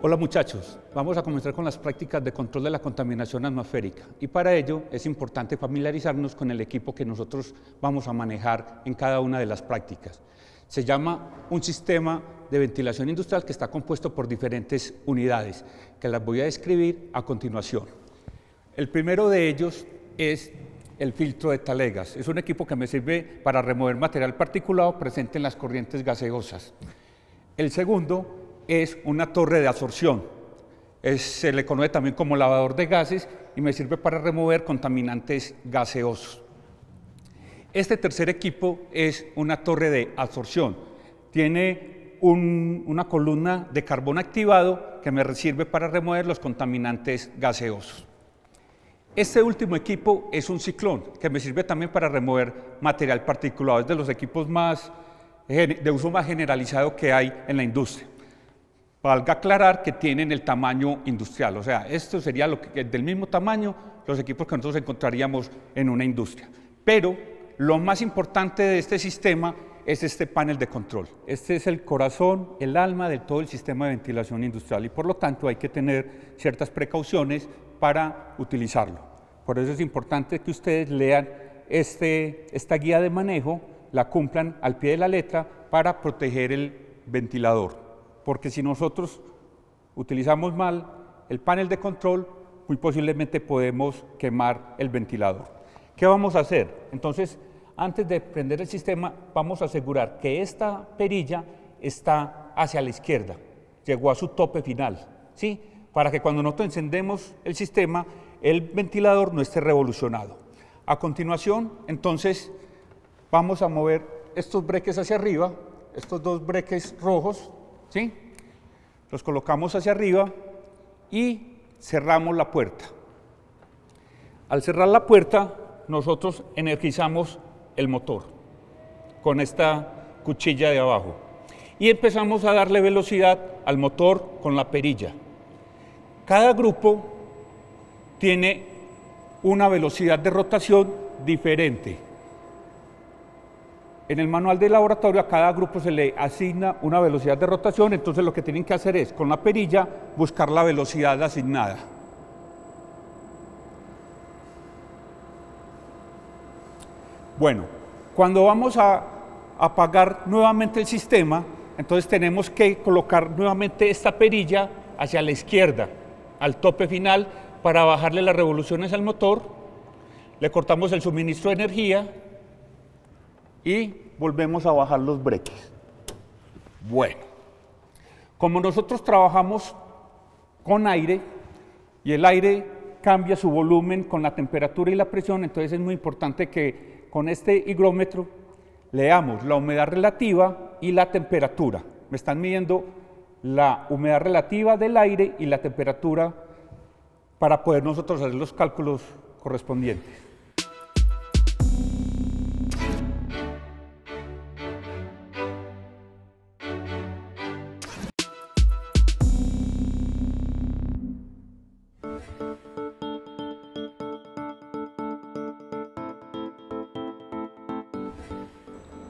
Hola muchachos, vamos a comenzar con las prácticas de control de la contaminación atmosférica y para ello es importante familiarizarnos con el equipo que nosotros vamos a manejar en cada una de las prácticas. Se llama un sistema de ventilación industrial que está compuesto por diferentes unidades, que las voy a describir a continuación. El primero de ellos es el filtro de talegas. Es un equipo que me sirve para remover material particulado presente en las corrientes gaseosas. El segundo es una torre de absorción. Se le conoce también como lavador de gases y me sirve para remover contaminantes gaseosos. Este tercer equipo es una torre de absorción. Tiene una columna de carbón activado que me sirve para remover los contaminantes gaseosos. Este último equipo es un ciclón que me sirve también para remover material particulado. Es de los equipos de uso más generalizado que hay en la industria. Valga aclarar que tienen el tamaño industrial, o sea, esto sería del mismo tamaño los equipos que nosotros encontraríamos en una industria. Pero lo más importante de este sistema es este panel de control. Este es el corazón, el alma de todo el sistema de ventilación industrial y por lo tanto hay que tener ciertas precauciones para utilizarlo. Por eso es importante que ustedes lean esta guía de manejo, la cumplan al pie de la letra para proteger el ventilador. Porque si nosotros utilizamos mal el panel de control, muy posiblemente podemos quemar el ventilador. ¿Qué vamos a hacer? Entonces, antes de prender el sistema, vamos a asegurar que esta perilla está hacia la izquierda, llegó a su tope final, ¿sí? Para que cuando nosotros encendemos el sistema, el ventilador no esté revolucionado. A continuación, entonces, vamos a mover estos breques hacia arriba, estos dos breques rojos, ¿sí? Los colocamos hacia arriba y cerramos la puerta. Al cerrar la puerta, nosotros energizamos el motor con esta cuchilla de abajo y empezamos a darle velocidad al motor con la perilla. Cada grupo tiene una velocidad de rotación diferente. En el manual de laboratorio a cada grupo se le asigna una velocidad de rotación, entonces lo que tienen que hacer es, con la perilla, buscar la velocidad asignada. Bueno, cuando vamos a apagar nuevamente el sistema, entonces tenemos que colocar nuevamente esta perilla hacia la izquierda, al tope final, para bajarle las revoluciones al motor, le cortamos el suministro de energía, y volvemos a bajar los breques. Bueno, como nosotros trabajamos con aire y el aire cambia su volumen con la temperatura y la presión, entonces es muy importante que con este higrómetro leamos la humedad relativa y la temperatura. Me están midiendo la humedad relativa del aire y la temperatura para poder nosotros hacer los cálculos correspondientes.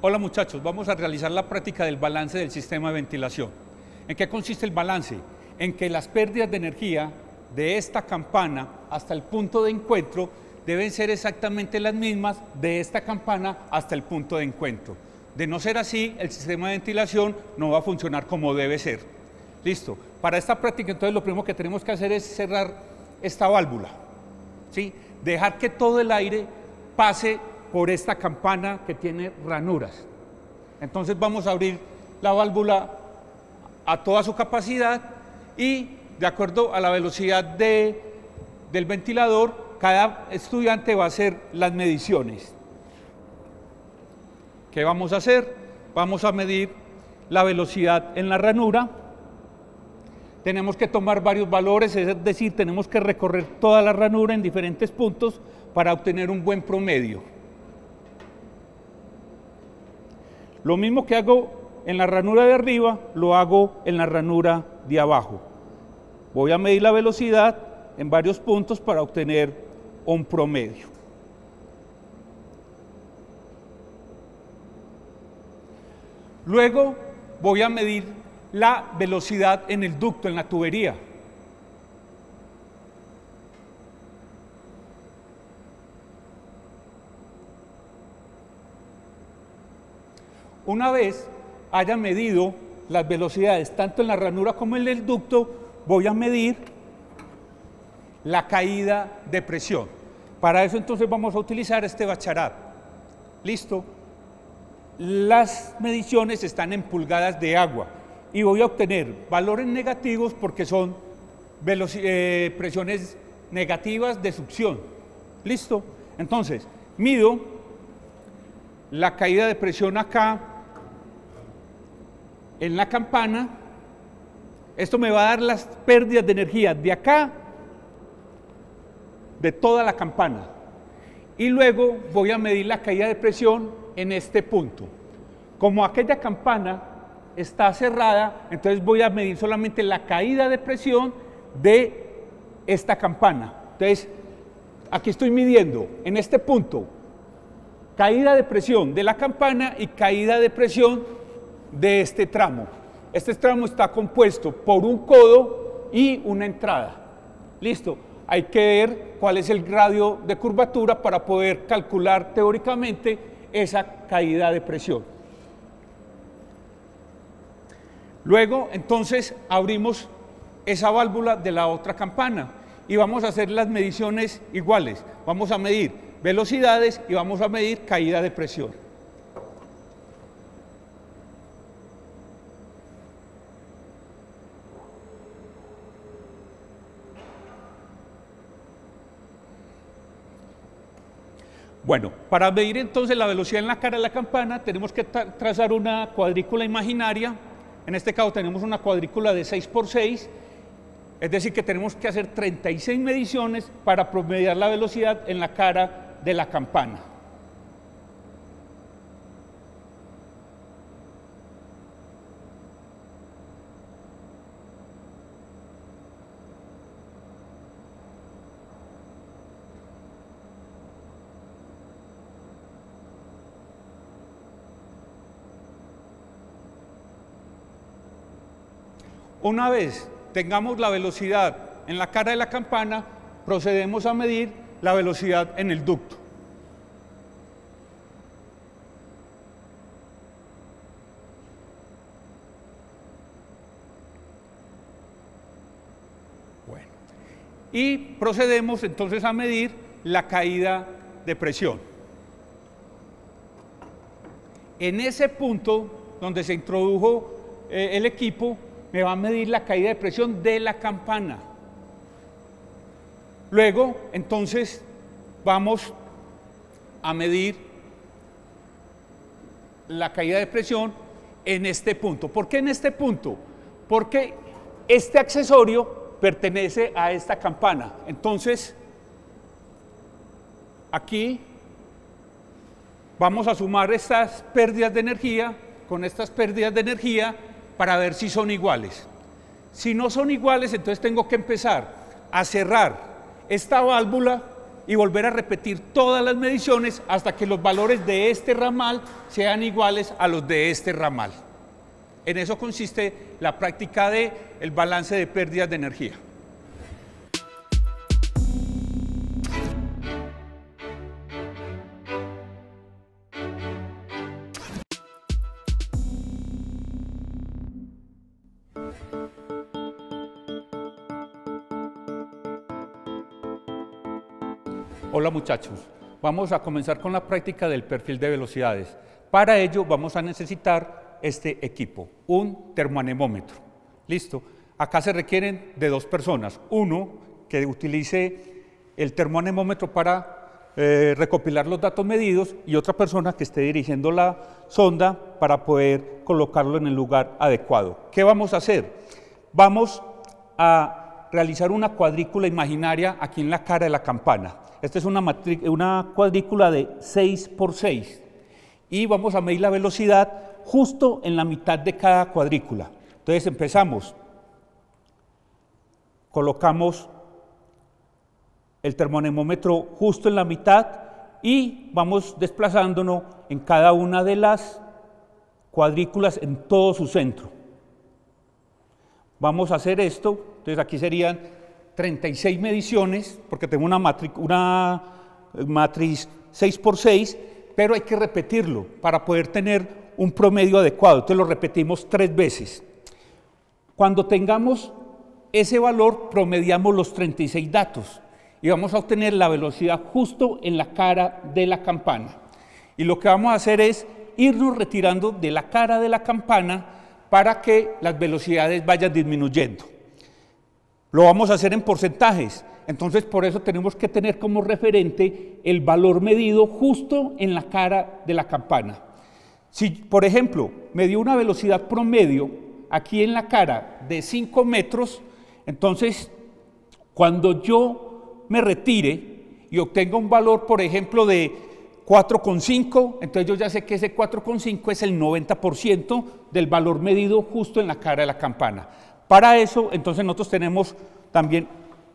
Hola muchachos, vamos a realizar la práctica del balance del sistema de ventilación. ¿En qué consiste el balance? En que las pérdidas de energía de esta campana hasta el punto de encuentro deben ser exactamente las mismas de esta campana hasta el punto de encuentro. De no ser así, el sistema de ventilación no va a funcionar como debe ser. Listo. Para esta práctica, entonces, lo primero que tenemos que hacer es cerrar esta válvula, ¿sí? Dejar que todo el aire pase por esta campana que tiene ranuras. Entonces vamos a abrir la válvula a toda su capacidad y de acuerdo a la velocidad del ventilador, cada estudiante va a hacer las mediciones. ¿Qué vamos a hacer? Vamos a medir la velocidad en la ranura. Tenemos que tomar varios valores, es decir, tenemos que recorrer toda la ranura en diferentes puntos para obtener un buen promedio. Lo mismo que hago en la ranura de arriba, lo hago en la ranura de abajo. Voy a medir la velocidad en varios puntos para obtener un promedio. Luego voy a medir la velocidad en el ducto, en la tubería. Una vez haya medido las velocidades tanto en la ranura como en el ducto, voy a medir la caída de presión. Para eso entonces vamos a utilizar este bacharat. ¿Listo? Las mediciones están en pulgadas de agua y voy a obtener valores negativos porque son presiones negativas de succión. ¿Listo? Entonces, mido la caída de presión acá en la campana. Esto me va a dar las pérdidas de energía de acá, de toda la campana. Y luego voy a medir la caída de presión en este punto. Como aquella campana está cerrada, entonces voy a medir solamente la caída de presión de esta campana. Entonces, aquí estoy midiendo en este punto caída de presión de la campana y caída de presión de este tramo. Este tramo está compuesto por un codo y una entrada. Listo. Hay que ver cuál es el radio de curvatura para poder calcular teóricamente esa caída de presión. Luego, entonces, abrimos esa válvula de la otra campana y vamos a hacer las mediciones iguales. Vamos a medir velocidades y vamos a medir caída de presión. Bueno, para medir entonces la velocidad en la cara de la campana tenemos que trazar una cuadrícula imaginaria. En este caso tenemos una cuadrícula de 6 por 6, es decir que tenemos que hacer 36 mediciones para promediar la velocidad en la cara de la campana. Una vez tengamos la velocidad en la cara de la campana, procedemos a medir la velocidad en el ducto. Bueno, y procedemos entonces a medir la caída de presión. En ese punto donde se introdujo el equipo, me va a medir la caída de presión de la campana. Luego, entonces, vamos a medir la caída de presión en este punto. ¿Por qué en este punto? Porque este accesorio pertenece a esta campana. Entonces, aquí vamos a sumar estas pérdidas de energía con estas pérdidas de energía para ver si son iguales. Si no son iguales, entonces tengo que empezar a cerrar esta válvula y volver a repetir todas las mediciones hasta que los valores de este ramal sean iguales a los de este ramal. En eso consiste la práctica del balance de pérdidas de energía. Hola muchachos, vamos a comenzar con la práctica del perfil de velocidades. Para ello vamos a necesitar este equipo, un termoanemómetro. ¿Listo? Acá se requieren de dos personas, uno que utilice el termoanemómetro para recopilar los datos medidos y otra persona que esté dirigiendo la sonda para poder colocarlo en el lugar adecuado. ¿Qué vamos a hacer? Vamos a realizar una cuadrícula imaginaria aquí en la cara de la campana. Esta es una cuadrícula de 6 por 6 y vamos a medir la velocidad justo en la mitad de cada cuadrícula. Entonces empezamos, colocamos el termonemómetro justo en la mitad y vamos desplazándonos en cada una de las cuadrículas en todo su centro. Vamos a hacer esto, entonces aquí serían 36 mediciones, porque tengo una matriz 6×6, pero hay que repetirlo para poder tener un promedio adecuado. Entonces lo repetimos 3 veces. Cuando tengamos ese valor, promediamos los 36 datos y vamos a obtener la velocidad justo en la cara de la campana. Y lo que vamos a hacer es irnos retirando de la cara de la campana para que las velocidades vayan disminuyendo. Lo vamos a hacer en porcentajes, entonces por eso tenemos que tener como referente el valor medido justo en la cara de la campana. Si, por ejemplo, me dio una velocidad promedio aquí en la cara de 5 metros, entonces cuando yo me retire y obtenga un valor, por ejemplo, de 4,5, entonces yo ya sé que ese 4,5 es el 90% del valor medido justo en la cara de la campana. Para eso, entonces nosotros tenemos también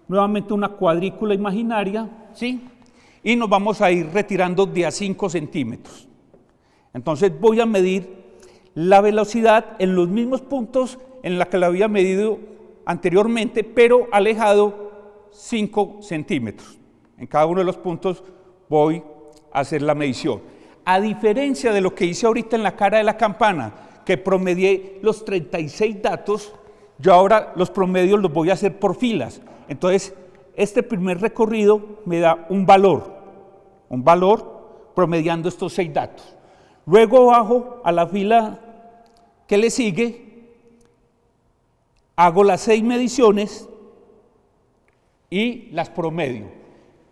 nuevamente una cuadrícula imaginaria, ¿sí? Y nos vamos a ir retirando de a 5 centímetros. Entonces voy a medir la velocidad en los mismos puntos en la que la había medido anteriormente, pero alejado 5 centímetros. En cada uno de los puntos voy a hacer la medición. A diferencia de lo que hice ahorita en la cara de la campana, que promedié los 36 datos, yo ahora los promedios los voy a hacer por filas. Entonces, este primer recorrido me da un valor promediando estos 6 datos. Luego bajo a la fila que le sigue, hago las 6 mediciones y las promedio.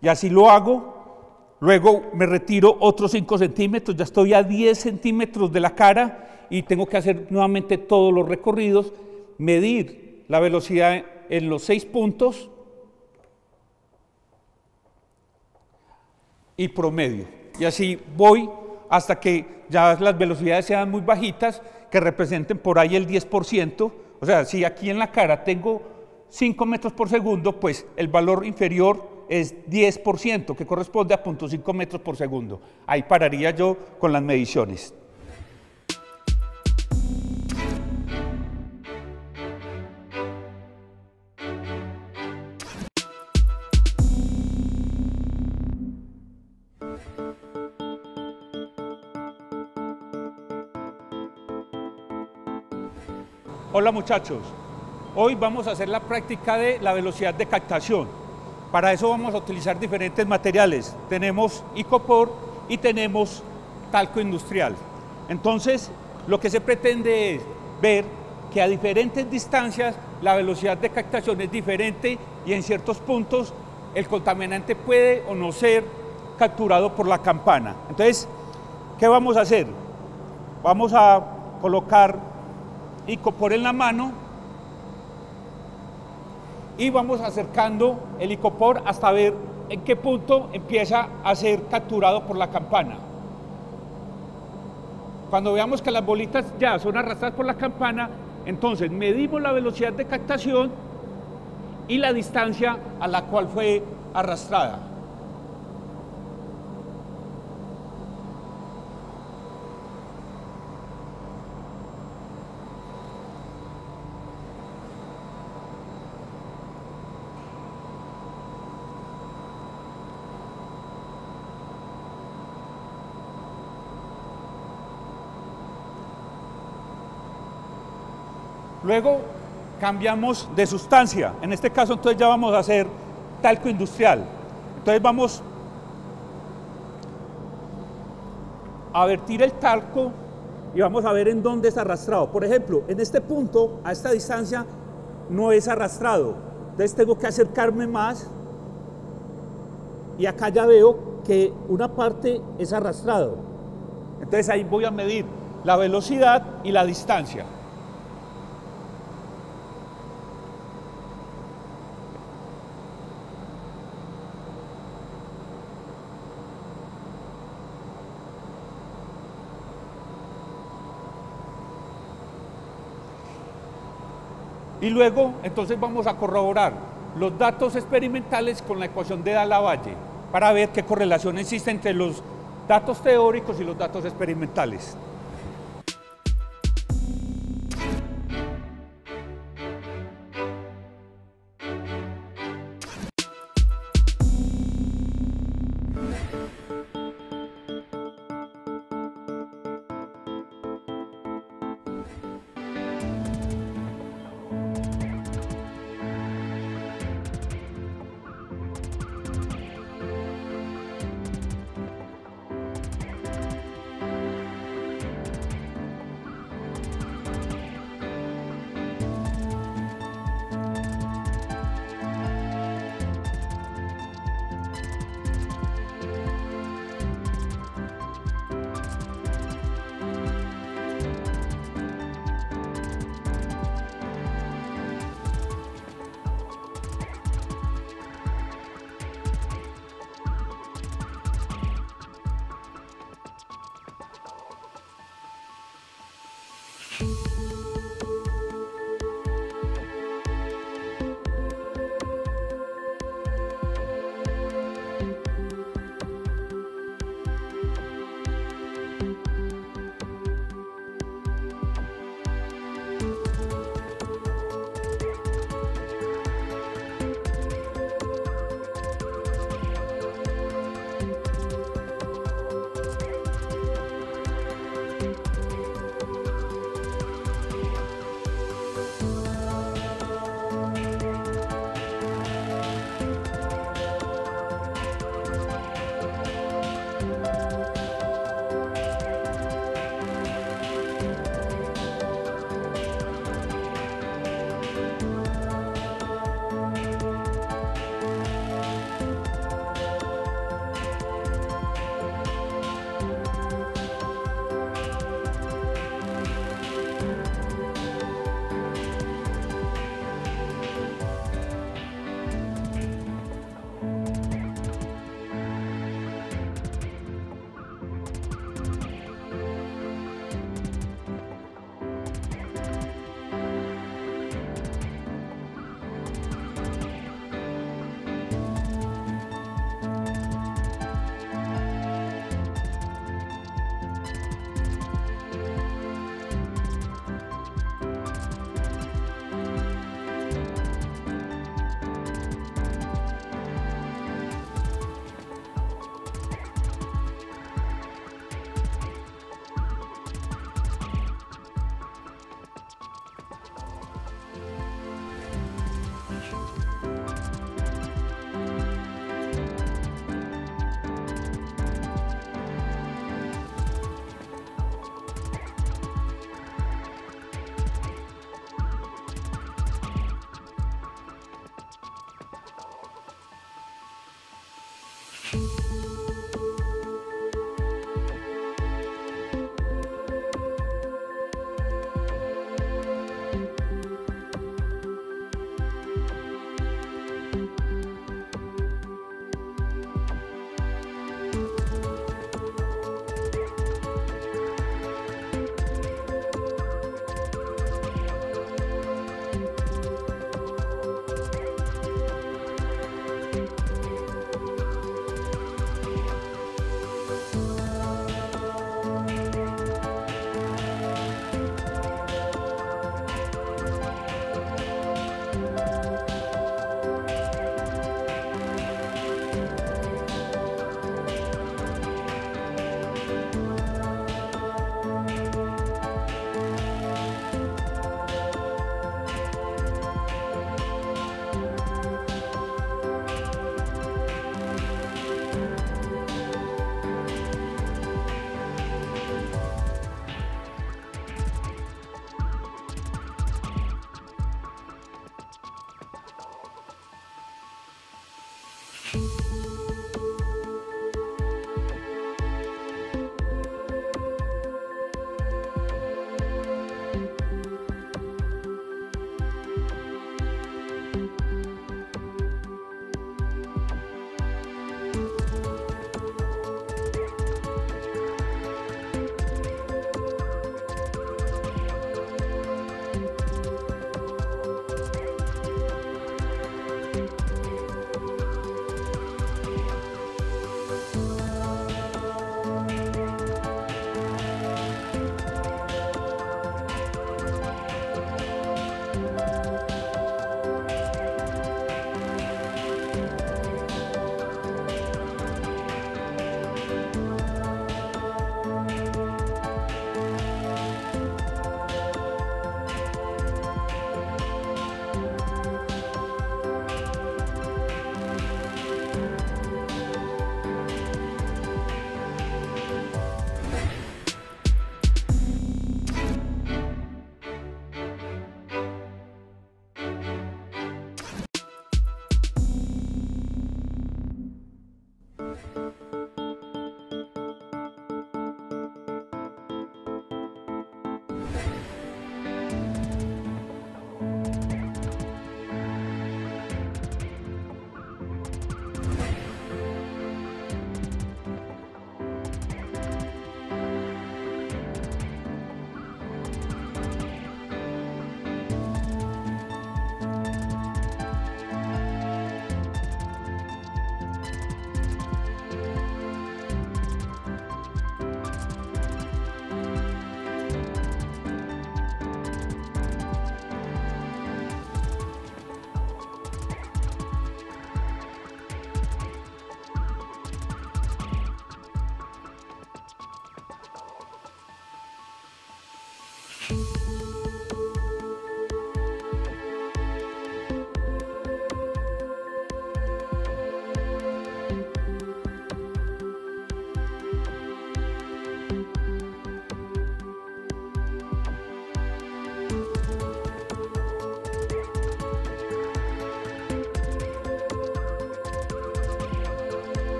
Y así lo hago, luego me retiro otros 5 centímetros, ya estoy a 10 centímetros de la cara y tengo que hacer nuevamente todos los recorridos, medir la velocidad en los 6 puntos y promedio. Y así voy hasta que ya las velocidades sean muy bajitas, que representen por ahí el 10%. O sea, si aquí en la cara tengo 5 metros por segundo, pues el valor inferior es 10%, que corresponde a 0.5 metros por segundo. Ahí pararía yo con las mediciones. Hola muchachos, hoy vamos a hacer la práctica de la velocidad de captación. Para eso vamos a utilizar diferentes materiales. Tenemos icopor y tenemos talco industrial. Entonces, lo que se pretende es ver que a diferentes distancias la velocidad de captación es diferente y en ciertos puntos el contaminante puede o no ser capturado por la campana. Entonces, ¿qué vamos a hacer? Vamos a colocar icopor en la mano y vamos acercando el icopor hasta ver en qué punto empieza a ser capturado por la campana. Cuando veamos que las bolitas ya son arrastradas por la campana, entonces medimos la velocidad de captación y la distancia a la cual fue arrastrada. Luego cambiamos de sustancia. En este caso entonces ya vamos a hacer talco industrial. Entonces vamos a vertir el talco y vamos a ver en dónde es arrastrado. Por ejemplo, en este punto, a esta distancia, no es arrastrado. Entonces tengo que acercarme más y acá ya veo que una parte es arrastrado. Entonces ahí voy a medir la velocidad y la distancia. Y luego, entonces vamos a corroborar los datos experimentales con la ecuación de Dalla-Valle para ver qué correlación existe entre los datos teóricos y los datos experimentales.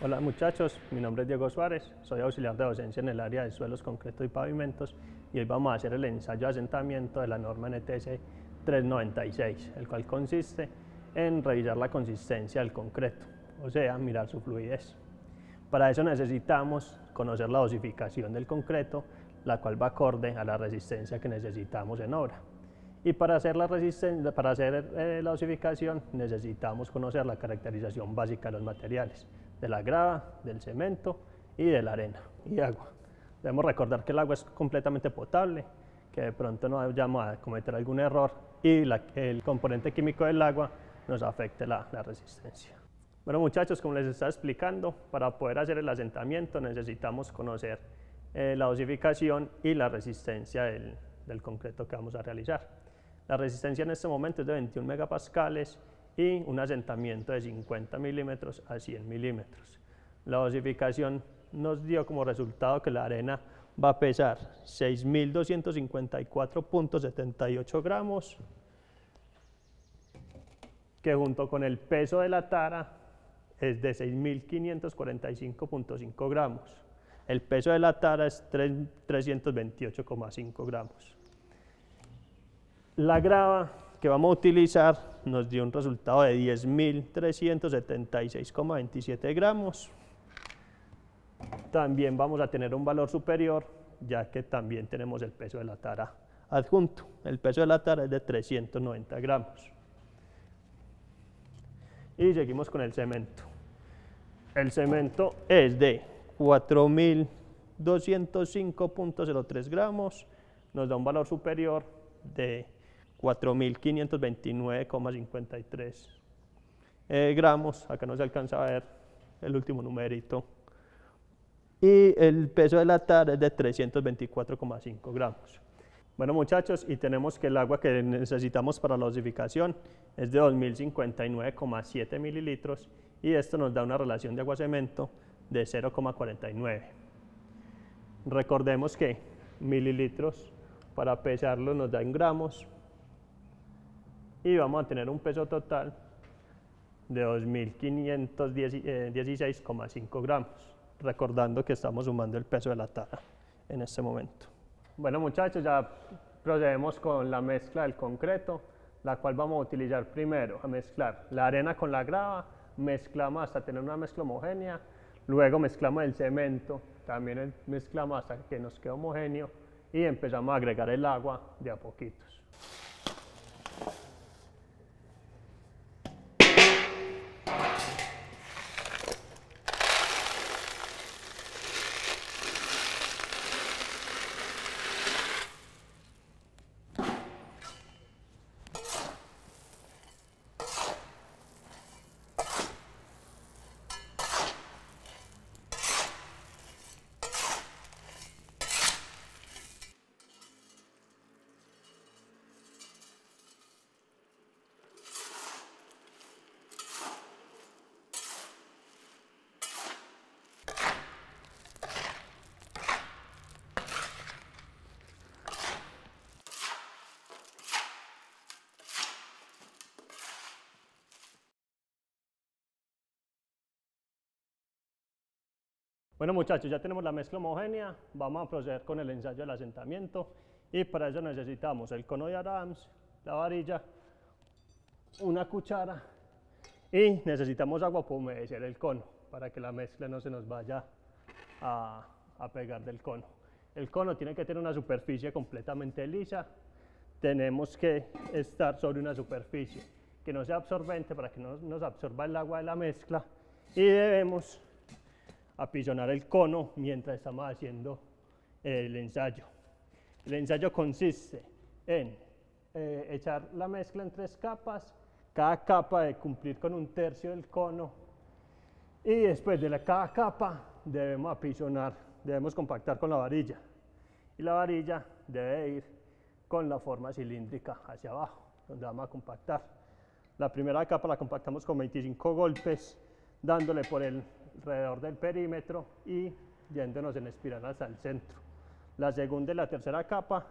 Hola muchachos, mi nombre es Diego Suárez, soy auxiliar de docencia en el área de suelos, concreto y pavimentos y hoy vamos a hacer el ensayo de asentamiento de la norma NTS 396, el cual consiste en revisar la consistencia del concreto, o sea, mirar su fluidez. Para eso necesitamos conocer la dosificación del concreto, la cual va acorde a la resistencia que necesitamos en obra. Y para hacer la dosificación necesitamos conocer la caracterización básica de los materiales, de la grava, del cemento y de la arena y agua. Debemos recordar que el agua es completamente potable, que de pronto no vayamos a cometer algún error y el componente químico del agua nos afecte la resistencia. Bueno muchachos, como les estaba explicando, para poder hacer el asentamiento necesitamos conocer la dosificación y la resistencia del concreto que vamos a realizar. La resistencia en este momento es de 21 megapascales y un asentamiento de 50 milímetros a 100 milímetros. La dosificación nos dio como resultado que la arena va a pesar 6.254.78 gramos, que junto con el peso de la tara es de 6.545.5 gramos. El peso de la tara es 328,5 gramos. La grava que vamos a utilizar nos dio un resultado de 10.376,27 gramos. También vamos a tener un valor superior, ya que también tenemos el peso de la tara adjunto. El peso de la tara es de 390 gramos. Y seguimos con el cemento. El cemento es de 4.205.03 gramos, nos da un valor superior de 4.529,53 gramos, acá no se alcanza a ver el último numerito, y el peso de la tara es de 324,5 gramos. Bueno muchachos, y tenemos que el agua que necesitamos para la dosificación es de 2.059,7 mililitros, y esto nos da una relación de agua-cemento de 0,49. Recordemos que mililitros para pesarlo nos da en gramos y vamos a tener un peso total de 2.516,5 gramos, recordando que estamos sumando el peso de la tara en este momento. Bueno muchachos, ya procedemos con la mezcla del concreto, la cual vamos a utilizar primero a mezclar la arena con la grava, mezclamos hasta tener una mezcla homogénea. Luego mezclamos el cemento, también mezclamos hasta que nos quede homogéneo y empezamos a agregar el agua de a poquitos. Bueno muchachos, ya tenemos la mezcla homogénea, vamos a proceder con el ensayo del asentamiento y para eso necesitamos el cono de Adams, la varilla, una cuchara y necesitamos agua para humedecer el cono para que la mezcla no se nos vaya a pegar del cono. El cono tiene que tener una superficie completamente lisa, tenemos que estar sobre una superficie que no sea absorbente para que no nos absorba el agua de la mezcla y debemos apisonar el cono mientras estamos haciendo el ensayo. El ensayo consiste en echar la mezcla en 3 capas, cada capa de cumplir con 1/3 del cono y después de cada capa debemos apisonar, debemos compactar con la varilla y la varilla debe ir con la forma cilíndrica hacia abajo, donde vamos a compactar. La primera capa la compactamos con 25 golpes, dándole por alrededor del perímetro y yéndonos en espiral hasta el centro. La segunda y la tercera capa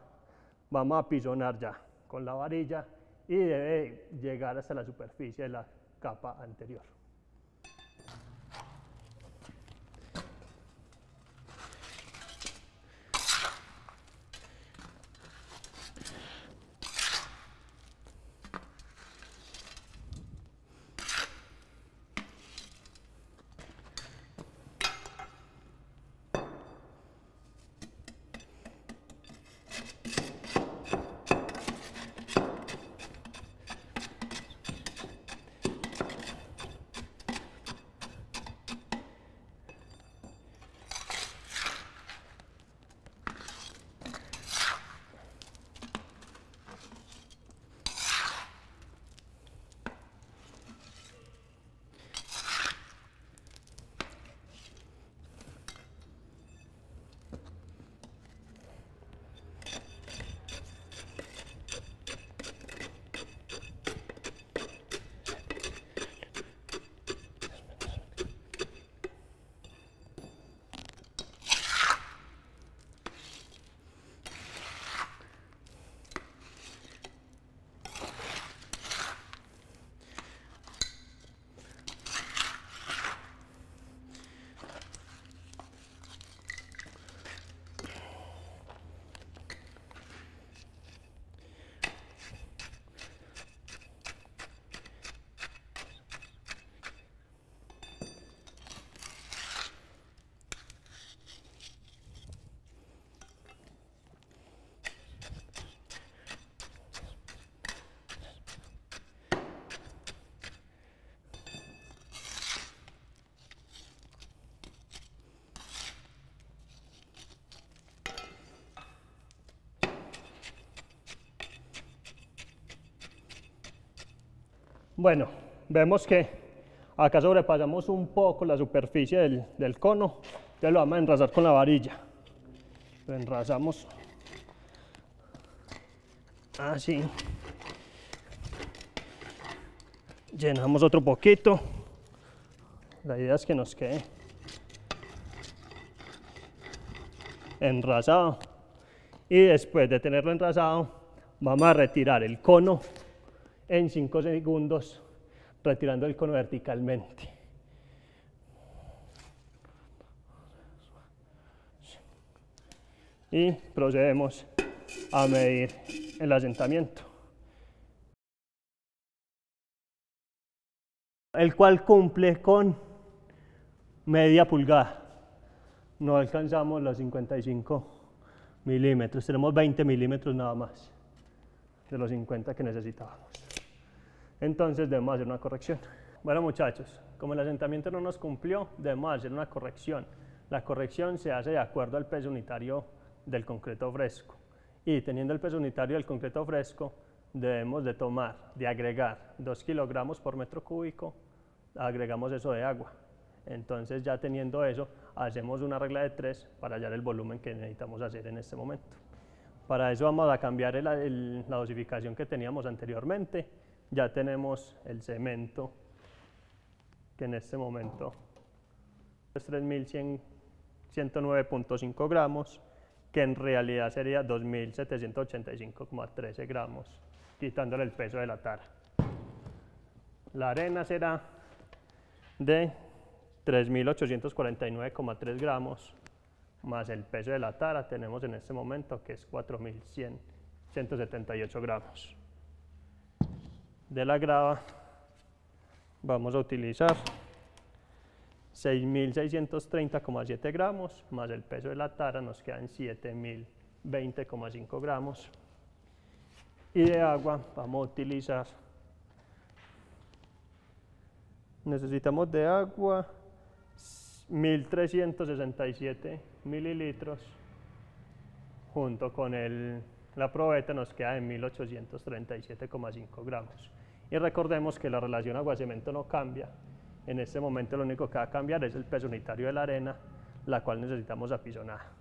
vamos a apisonar ya con la varilla y debe llegar hasta la superficie de la capa anterior. Bueno, vemos que acá sobrepasamos un poco la superficie del cono, entonces lo vamos a enrasar con la varilla. Lo enrasamos así. Llenamos otro poquito. La idea es que nos quede enrasado. Y después de tenerlo enrasado, vamos a retirar el cono en 5 segundos, retirando el cono verticalmente. Y procedemos a medir el asentamiento, el cual cumple con media pulgada. No alcanzamos los 55 milímetros, tenemos 20 milímetros nada más de los 50 que necesitábamos. Entonces debemos hacer una corrección. Bueno muchachos, como el asentamiento no nos cumplió, debemos hacer una corrección. La corrección se hace de acuerdo al peso unitario del concreto fresco. Y teniendo el peso unitario del concreto fresco, debemos de agregar 2 kilogramos por metro cúbico, agregamos eso de agua. Entonces ya teniendo eso, hacemos una regla de 3 para hallar el volumen que necesitamos hacer en este momento. Para eso vamos a cambiar la dosificación que teníamos anteriormente. Ya tenemos el cemento, que en este momento es 3.109.5 gramos, que en realidad sería 2.785,13 gramos, quitándole el peso de la tara. La arena será de 3.849,3 gramos, más el peso de la tara tenemos en este momento que es 4.178 gramos. De la grava vamos a utilizar 6.630,7 gramos, más el peso de la tara nos quedan 7.020,5 gramos. Y de agua vamos a utilizar, necesitamos de agua 1.367 mililitros, junto con la probeta nos queda en 1.837,5 gramos. Y recordemos que la relación agua-cemento no cambia. En este momento lo único que va a cambiar es el peso unitario de la arena, la cual necesitamos apisonada.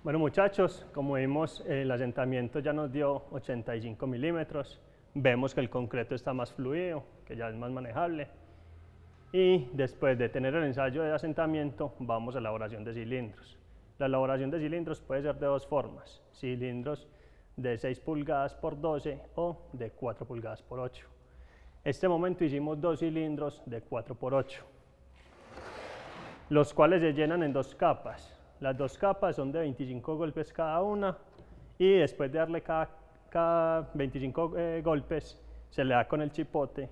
Bueno muchachos, como vimos, el asentamiento ya nos dio 85 milímetros, vemos que el concreto está más fluido, que ya es más manejable, y después de tener el ensayo de asentamiento vamos a la elaboración de cilindros. La elaboración de cilindros puede ser de dos formas, cilindros de 6 pulgadas por 12 o de 4 pulgadas por 8. En este momento hicimos 2 cilindros de 4 por 8, los cuales se llenan en 2 capas. Las 2 capas son de 25 golpes cada una, y después de darle cada 25 golpes se le da con el chipote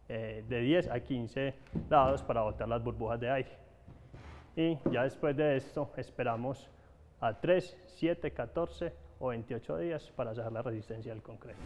de 10 a 15 lados para botar las burbujas de aire. Y ya después de esto esperamos a 3, 7, 14 o 28 días para saber la resistencia del concreto.